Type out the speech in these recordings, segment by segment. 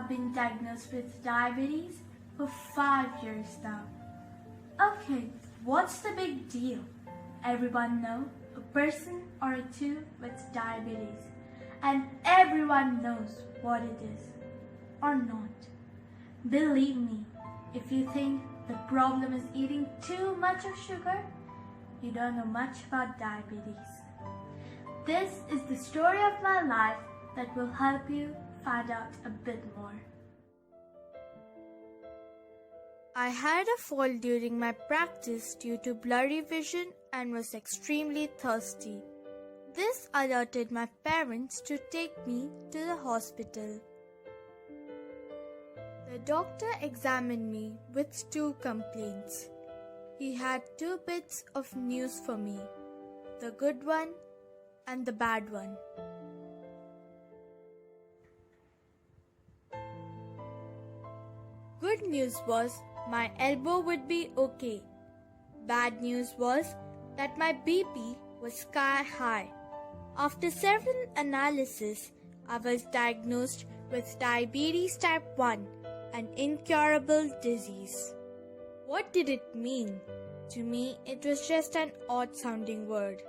have been diagnosed with diabetes for 5 years now. Okay, what's the big deal? Everyone knows a person or two with diabetes, and everyone knows what it is, or not. Believe me, if you think the problem is eating too much of sugar, you don't know much about diabetes. This is the story of my life that will help you find out a bit more. I had a fall during my practice due to blurry vision and was extremely thirsty. This alerted my parents to take me to the hospital. The doctor examined me with 2 complaints. He had 2 bits of news for me, the good one and the bad one. Good news was my elbow would be okay. Bad news was that my BP was sky high. After several analyses, I was diagnosed with diabetes type 1, an incurable disease. What did it mean? To me, it was just an odd-sounding word,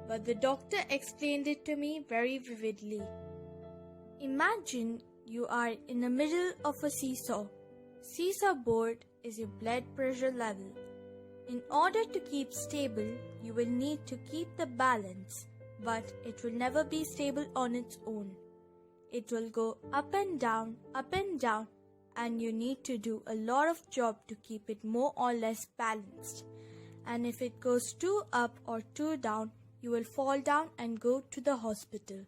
but the doctor explained it to me very vividly. Imagine you are in the middle of a seesaw. Seesaw board is your blood pressure level. In order to keep stable, you will need to keep the balance, but it will never be stable on its own. It will go up and down, and you need to do a lot of job to keep it more or less balanced. And if it goes too up or too down, you will fall down and go to the hospital.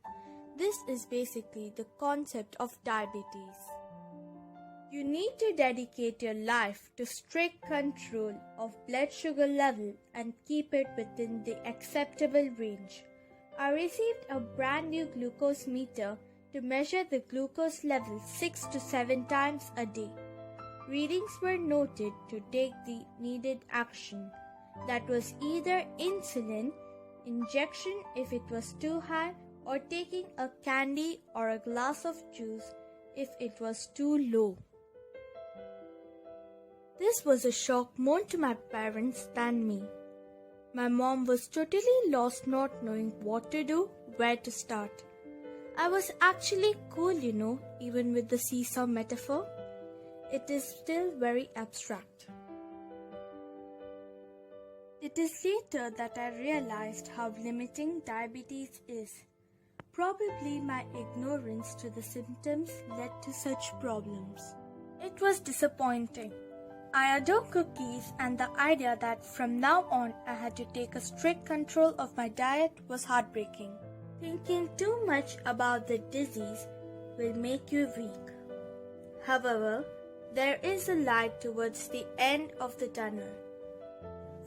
This is basically the concept of diabetes. You need to dedicate your life to strict control of blood sugar level and keep it within the acceptable range. I received a brand new glucose meter to measure the glucose level 6 to 7 times a day. Readings were noted to take the needed action. That was either insulin, injection if it was too high, or taking a candy or a glass of juice if it was too low. This was a shock more to my parents than me. My mom was totally lost, not knowing what to do, where to start. I was actually cool, even with the seesaw metaphor. It is still very abstract. It is later that I realized how limiting diabetes is. Probably my ignorance to the symptoms led to such problems. It was disappointing. I adore cookies, and the idea that from now on I had to take a strict control of my diet was heartbreaking. Thinking too much about the disease will make you weak. However, there is a light towards the end of the tunnel.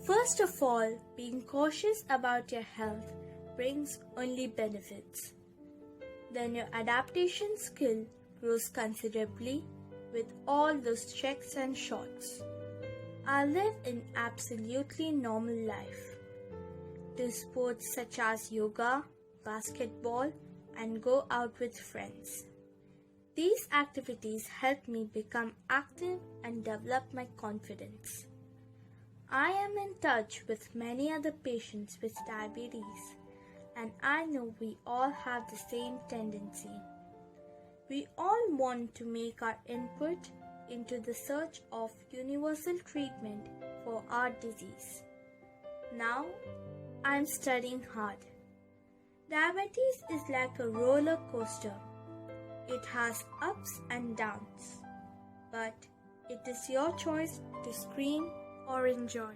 First of all, being cautious about your health brings only benefits. Then your adaptation skill grows considerably with all those checks and shots. I live an absolutely normal life. Do sports such as yoga, basketball, and go out with friends. These activities help me become active and develop my confidence. I am in touch with many other patients with diabetes, and I know we all have the same tendency. We all want to make our input into the search of universal treatment for our disease. Now, I am studying hard. Diabetes is like a roller coaster. It has ups and downs, but it is your choice to scream or enjoy.